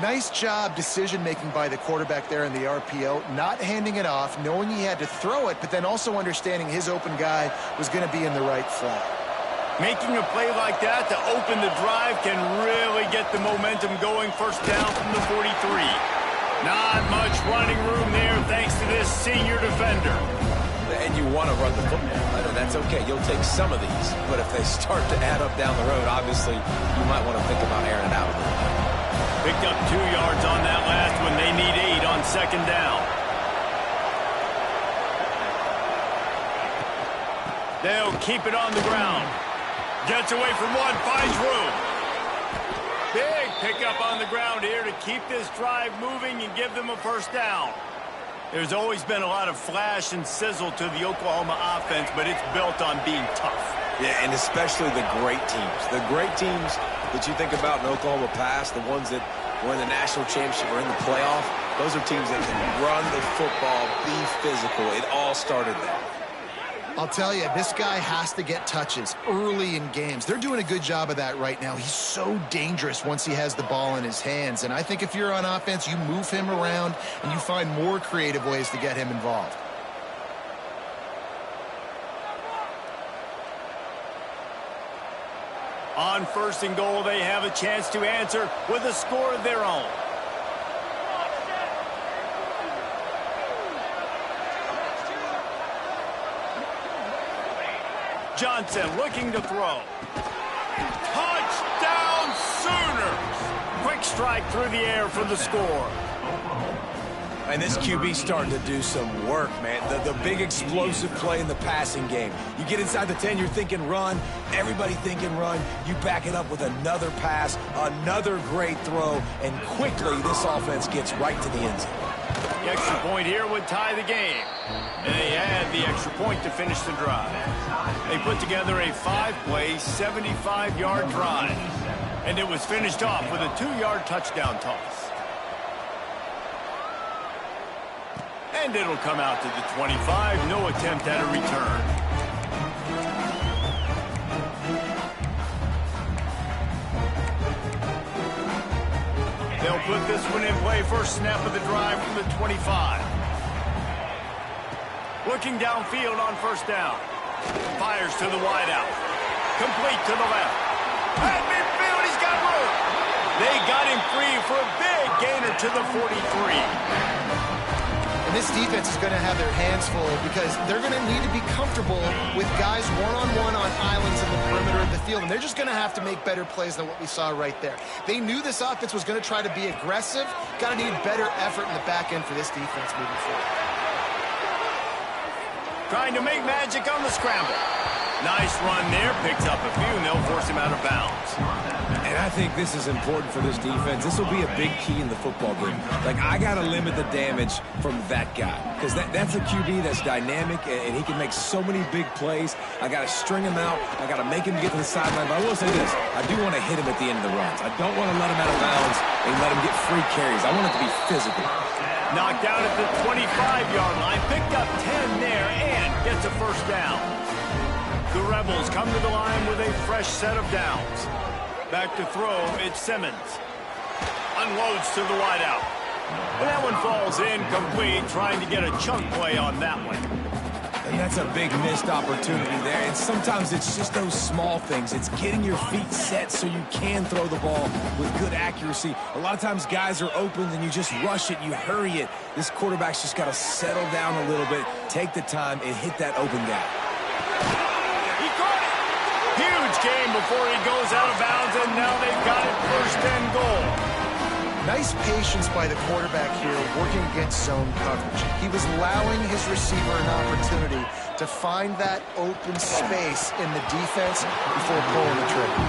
Nice job decision-making by the quarterback there in the RPO, not handing it off, knowing he had to throw it, but then also understanding his open guy was going to be in the right flat. Making a play like that to open the drive can really get the momentum going. First down from the 43. Not much running room there thanks to this senior defender. And you want to run the football. That's okay. You'll take some of these. But if they start to add up down the road, obviously you might want to think about airing it out a little bit. Picked up 2 yards on that last one. They need 8 on second down. They'll keep it on the ground. Gets away from one, finds room. Big pickup on the ground here to keep this drive moving and give them a first down. There's always been a lot of flash and sizzle to the Oklahoma offense, but it's built on being tough. Yeah, and especially the great teams. The great teams that you think about in Oklahoma past, the ones that were in the national championship or in the playoff, those are teams that can run the football, be physical. It all started there. I'll tell you, this guy has to get touches early in games. They're doing a good job of that right now. He's so dangerous once he has the ball in his hands. And I think if you're on offense, you move him around and you find more creative ways to get him involved. On first and goal, they have a chance to answer with a score of their own. Johnson looking to throw. Touchdown Sooners! Quick strike through the air for the score. And this QB starting to do some work, man. The big explosive play in the passing game. You get inside the 10, you're thinking run. Everybody thinking run. You back it up with another pass, another great throw, and quickly this offense gets right to the end zone. The extra point here would tie the game. And they had the extra point to finish the drive. They put together a 5-play, 75-yard drive. And it was finished off with a 2-yard touchdown toss. And it'll come out to the 25. No attempt at a return. They'll put this one in play. First snap of the drive from the 25. Looking downfield on first down. Fires to the wideout. Complete to the left. At midfield, he's got room. They got him free for a big gainer to the 43. And this defense is going to have their hands full because they're going to need to be comfortable with guys one-on-one on islands in the perimeter of the field. And they're just going to have to make better plays than what we saw right there. They knew this offense was going to try to be aggressive. Got to need better effort in the back end for this defense moving forward. Trying to make magic on the scramble. Nice run there. Picks up a few, and they'll force him out of bounds. And I think this is important for this defense. This will be a big key in the football game. Like, I got to limit the damage from that guy because that's a QB that's dynamic, and he can make so many big plays. I got to string him out. I got to make him get to the sideline. But I will say this. I do want to hit him at the end of the runs. I don't want to let him out of bounds and let him get free carries. I want it to be physical. Knocked out at the 25-yard line. Picked up 10 there and gets a first down. The Rebels come to the line with a fresh set of downs. Back to throw, it's Simmons. Unloads to the wideout. And that one falls incomplete, trying to get a chunk play on that one. And that's a big missed opportunity there. And sometimes it's just those small things. It's getting your feet set so you can throw the ball with good accuracy. A lot of times guys are open and you just rush it, you hurry it. This quarterback's just got to settle down a little bit, take the time, and hit that open gap. He caught it! Huge game before he goes out of bounds, and now they've got it first and goal. Nice patience by the quarterback here working against zone coverage. He was allowing his receiver an opportunity to find that open space in the defense before pulling the trigger.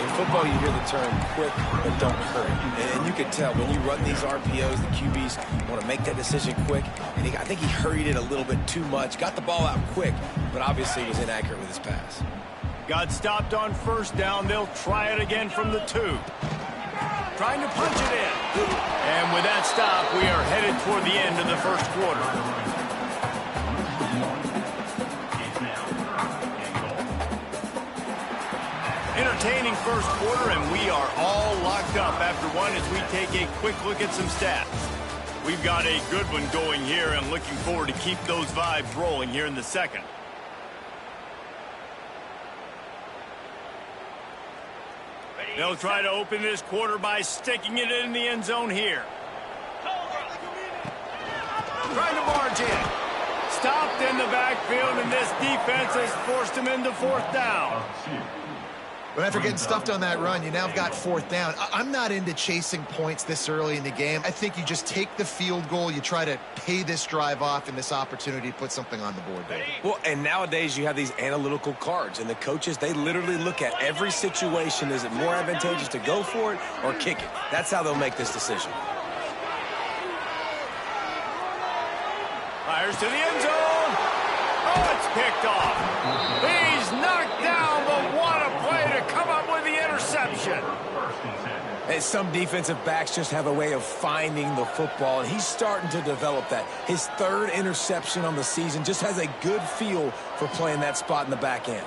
In football, you hear the term quick, but don't hurry. And you can tell when you run these RPOs, the QBs want to make that decision quick. And I think he hurried it a little bit too much, got the ball out quick, but obviously was inaccurate with his pass. Got stopped on first down. They'll try it again from the 2. Trying to punch it in. And with that stop, we are headed toward the end of the first quarter. Entertaining first quarter, and we are all locked up after one as we take a quick look at some stats. We've got a good one going here, and looking forward to keep those vibes rolling here in the second. They'll try to open this quarter by sticking it in the end zone here. Trying to barge in. Stopped in the backfield, and this defense has forced him into fourth down. But after getting stuffed on that run, you now have got fourth down. I'm not into chasing points this early in the game. I think you just take the field goal, you try to pay this drive off, and this opportunity to put something on the board there. Well, and nowadays you have these analytical cards, and the coaches, they literally look at every situation. Is it more advantageous to go for it or kick it? That's how they'll make this decision. Fires to the end zone. Oh, it's picked off. He's knocked down, but what a play to come up with the interception. And some defensive backs just have a way of finding the football, and he's starting to develop that. His 3rd interception on the season, just has a good feel for playing that spot in the back end.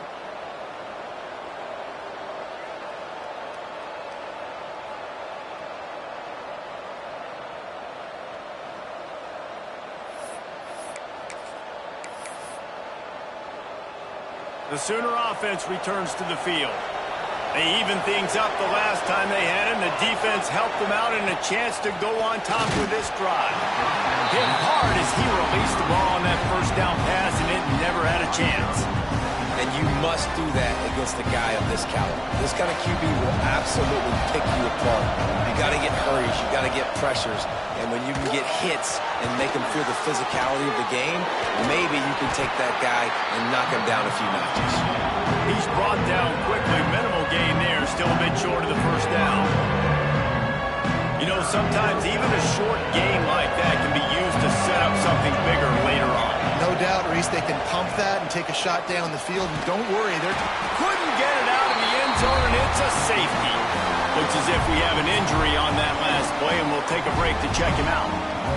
The Sooner offense returns to the field. They even things up the last time they had him. The defense helped them out and a chance to go on top with this drive. Hit hard as he released the ball on that first down pass, and it never had a chance. And you must do that against a guy of this caliber. This kind of QB will absolutely pick you apart. You got to get hurries. You got to get pressures. And when you can get hits and make him feel the physicality of the game, maybe you can take that guy and knock him down a few notches. He's brought down quickly. Minimal gain there. Still a bit short of the first down. You know, sometimes even a short game like that can be used to set up something bigger later on. No doubt, Reese, they can pump that and take a shot down the field. And don't worry, they couldn't get it out of the end zone, and it's a safety. Looks as if we have an injury on that last play, and we'll take a break to check him out.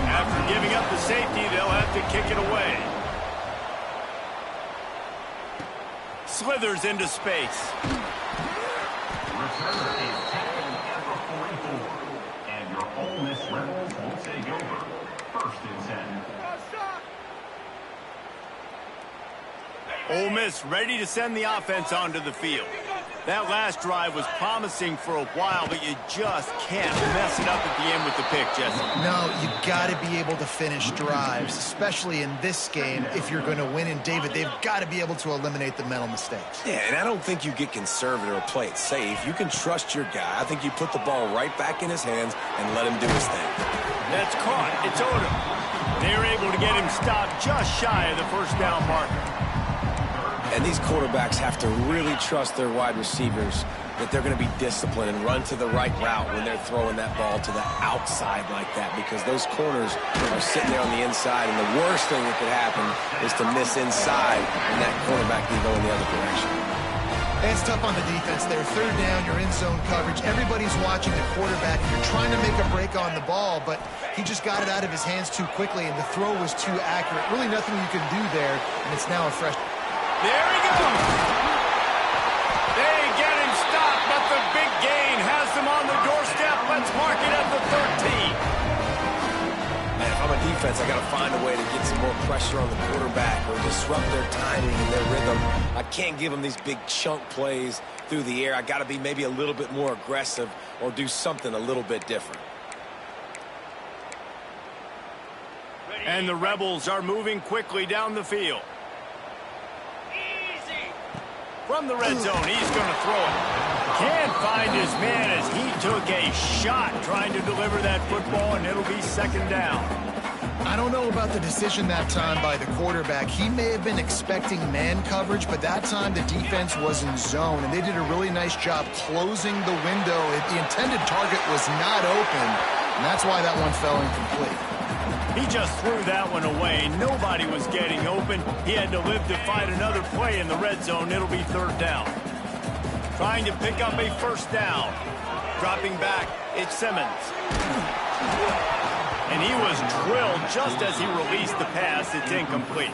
After giving up the safety, they'll have to kick it away. Slithers into space. Returner is tackle number 44, and your Ole Miss Rebels will take over. 1st and 10. Ole Miss ready to send the offense onto the field. That last drive was promising for a while, but you just can't mess it up at the end with the pick, Jesse. No, you got to be able to finish drives, especially in this game. If you're going to win, and David, they've got to be able to eliminate the mental mistakes. Yeah, and I don't think you get conservative or play it safe. You can trust your guy. I think you put the ball right back in his hands and let him do his thing. That's caught. It's Odom. They're able to get him stopped just shy of the first down marker. And these quarterbacks have to really trust their wide receivers that they're going to be disciplined and run to the right route when they're throwing that ball to the outside like that, because those corners are sitting there on the inside, and the worst thing that could happen is to miss inside and that quarterback can go in the other direction. And it's tough on the defense there. Third down, you're in zone coverage. Everybody's watching the quarterback. You're trying to make a break on the ball, but he just got it out of his hands too quickly, and the throw was too accurate. Really nothing you can do there, and it's now a fresh. There he goes. They get him stopped, but the big gain has them on the doorstep. Let's mark it at the 13. Man, if I'm a defense, I got to find a way to get some more pressure on the quarterback or disrupt their timing and their rhythm. I can't give them these big chunk plays through the air. I got to be maybe a little bit more aggressive or do something a little bit different. And the Rebels are moving quickly down the field. From the red zone, he's going to throw it. Can't find his man as he took a shot trying to deliver that football, and it'll be second down. I don't know about the decision that time by the quarterback. He may have been expecting man coverage, but that time the defense was in zone, and they did a really nice job closing the window. The intended target was not open, and that's why that one fell incomplete. He just threw that one away. Nobody was getting open. He had to live to fight another play in the red zone. It'll be third down. Trying to pick up a first down. Dropping back, it's Simmons. And he was drilled just as he released the pass. It's incomplete.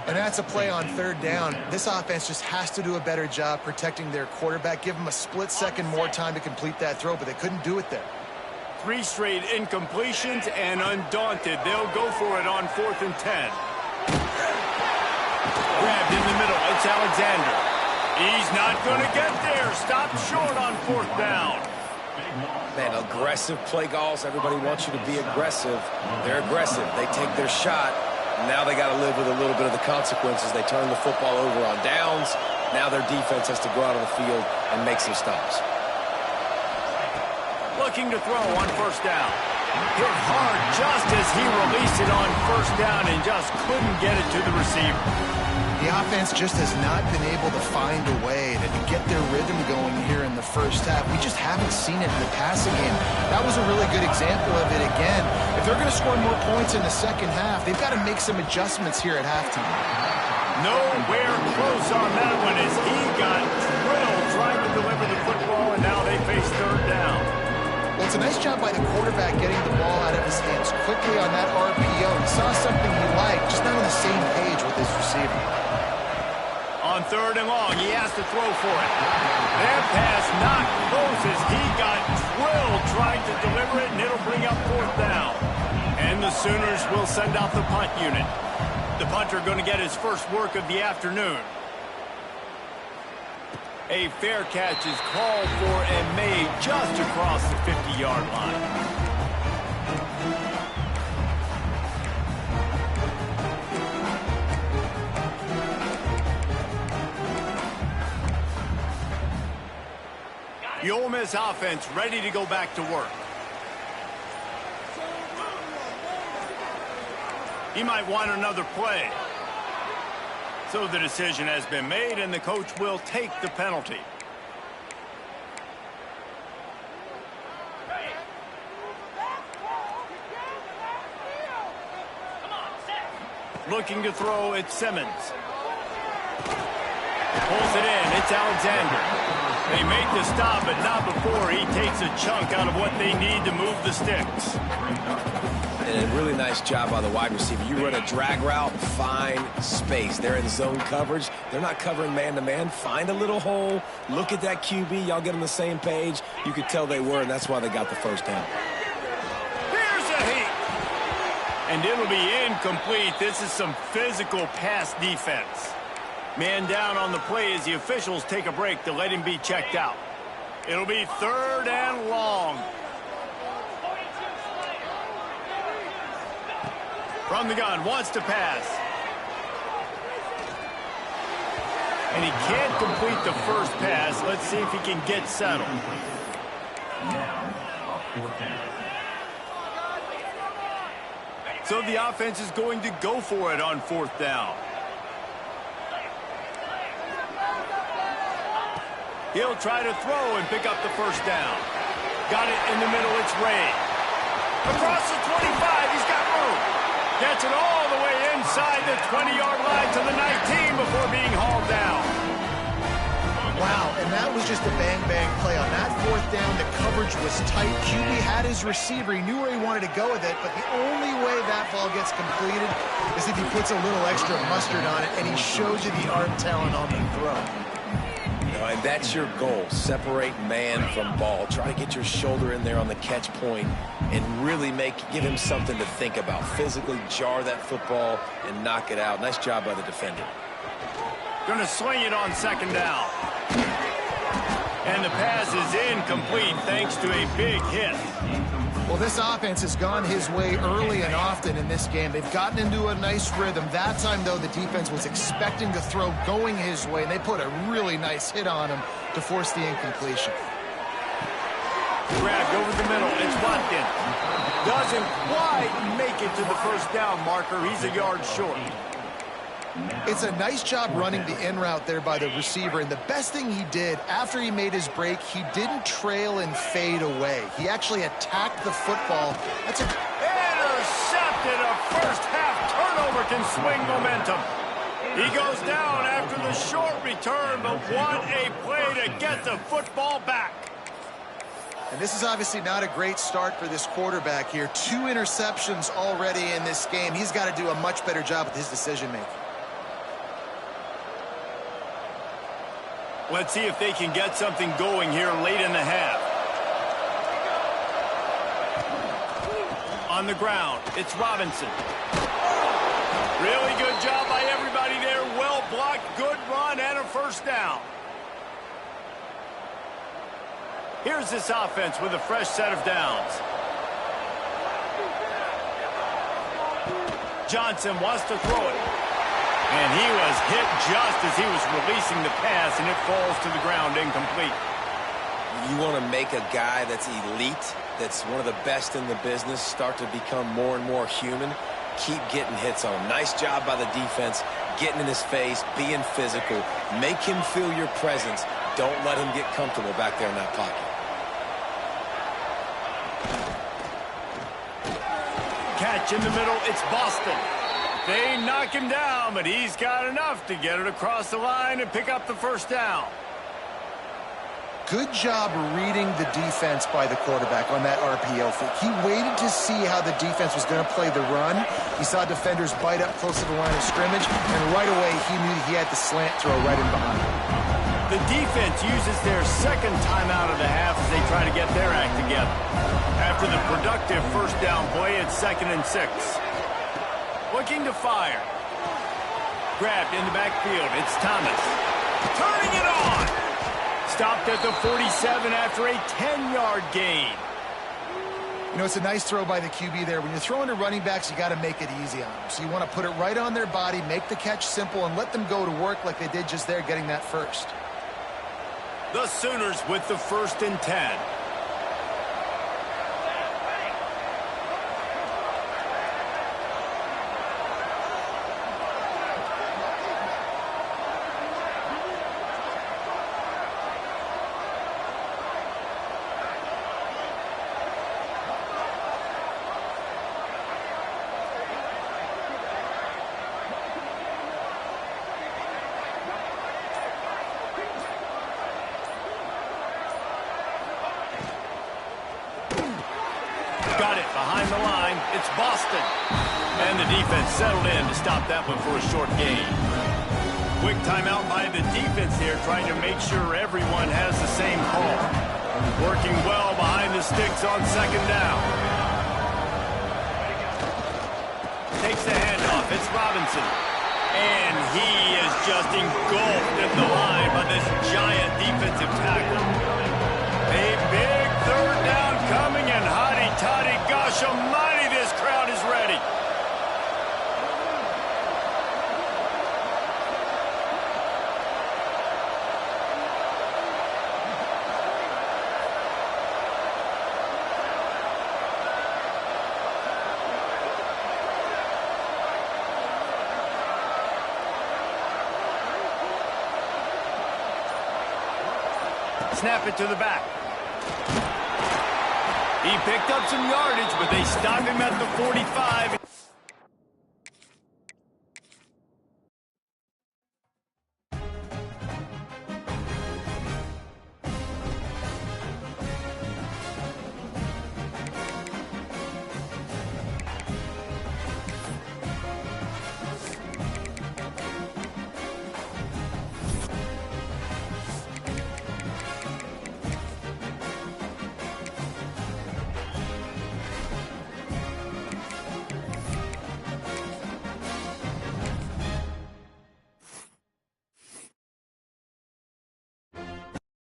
And that's a play on third down. This offense just has to do a better job protecting their quarterback. Give him a split second more time to complete that throw, but they couldn't do it there. 3 straight incompletions, and undaunted, they'll go for it on 4th and 10. Grabbed in the middle, it's Alexander. He's not going to get there. Stopped short on 4th down. Man, aggressive play calls. Everybody wants you to be aggressive. They're aggressive. They take their shot. Now they got to live with a little bit of the consequences. They turn the football over on downs. Now their defense has to go out on the field and make some stops. Looking to throw on first down. Hit hard just as he released it on first down and just couldn't get it to the receiver. The offense just has not been able to find a way to get their rhythm going here in the first half. We just haven't seen it in the passing game. That was a really good example of it again. If they're going to score more points in the second half, they've got to make some adjustments here at halftime. Nowhere close on that one as he got drilled trying to deliver the football, and now they face third down. Well, it's a nice job by the quarterback getting the ball out of his hands quickly on that RPO. He saw something he liked, just not on the same page with his receiver. On 3rd and long, he has to throw for it. That pass not close as he got drilled trying to deliver it, and it'll bring up 4th down. And the Sooners will send out the punt unit. The punter going to get his first work of the afternoon. A fair catch is called for and made just across the 50-yard line. The Ole Miss offense ready to go back to work. He might want another play. So the decision has been made, and the coach will take the penalty. Looking to throw, it's Simmons. Pulls it in, it's Alexander. They make the stop, but not before he takes a chunk out of what they need to move the sticks. And a really nice job by the wide receiver. You run a drag route, find space. They're in zone coverage. They're not covering man-to-man. Find a little hole. Look at that QB. Y'all get on the same page. You could tell they were, and that's why they got the first down. Here's a heat. And it'll be incomplete. This is some physical pass defense. Man down on the play as the officials take a break to let him be checked out. It'll be 3rd and long. From the gun, wants to pass. And he can't complete the first pass. Let's see if he can get settled. So the offense is going to go for it on 4th down. He'll try to throw and pick up the first down. Got it in the middle. It's Ray. Across the 25. He's got room. Gets it all the way inside the 20-yard line to the 19 before being hauled down. Wow, and that was just a bang-bang play. On that fourth down, the coverage was tight. QB had his receiver. He knew where he wanted to go with it, but the only way that ball gets completed is if he puts a little extra mustard on it, and he shows you the arm talent on the throw. And that's your goal. Separate man from ball. Try to get your shoulder in there on the catch point and really give him something to think about. Physically jar that football and knock it out. Nice job by the defender. Going to swing it on second down. And the pass is incomplete thanks to a big hit. Well, this offense has gone his way early and often in this game. They've gotten into a nice rhythm. That time, though, the defense was expecting the throw going his way, and they put a really nice hit on him to force the incompletion. Grabbed over the middle. It's Watkins. Doesn't quite make it to the first down marker. He's a yard short. It's a nice job running the in route there by the receiver, and the best thing he did after he made his break, he didn't trail and fade away. He actually attacked the football. That's intercepted. A first half turnover can swing momentum. He goes down after the short return, but what a play to get the football back. And this is obviously not a great start for this quarterback here. 2 interceptions already in this game. He's got to do a much better job with his decision-making. Let's see if they can get something going here late in the half. On the ground, it's Robinson. Really good job by everybody there. Well blocked, good run, and a first down. Here's this offense with a fresh set of downs. Johnson wants to throw it. And he was hit just as he was releasing the pass, and it falls to the ground incomplete. You want to make a guy that's elite, that's one of the best in the business, start to become more and more human. Keep getting hits on him. Nice job by the defense, getting in his face, being physical. Make him feel your presence. Don't let him get comfortable back there in that pocket. Catch in the middle, it's Boston. They knock him down, but he's got enough to get it across the line and pick up the first down. Good job reading the defense by the quarterback on that RPO fake. He waited to see how the defense was going to play the run. He saw defenders bite up close to the line of scrimmage, and right away he knew he had the slant throw right in behind him. The defense uses their second timeout of the half as they try to get their act together. After the productive first down play, it's 2nd and 6. Looking to fire. Grabbed in the backfield. It's Thomas. Turning it on. Stopped at the 47 after a 10-yard gain. You know, it's a nice throw by the QB there. When you're throwing to running backs, you got to make it easy on them. So you want to put it right on their body, make the catch simple, and let them go to work like they did just there, getting that first. The Sooners with the 1st and 10. Got it behind the line. It's Boston. And the defense settled in to stop that one for a short gain. Quick timeout by the defense here, trying to make sure everyone has the same call. Working well behind the sticks on 2nd down. Takes the handoff. It's Robinson. And he is just engulfed at the line by this giant defensive tackle. A big 3rd down coming, and hotty-toddy, gosh almighty, this crowd is ready. snap it to the back. He picked up some yardage, but they stop him at the 45.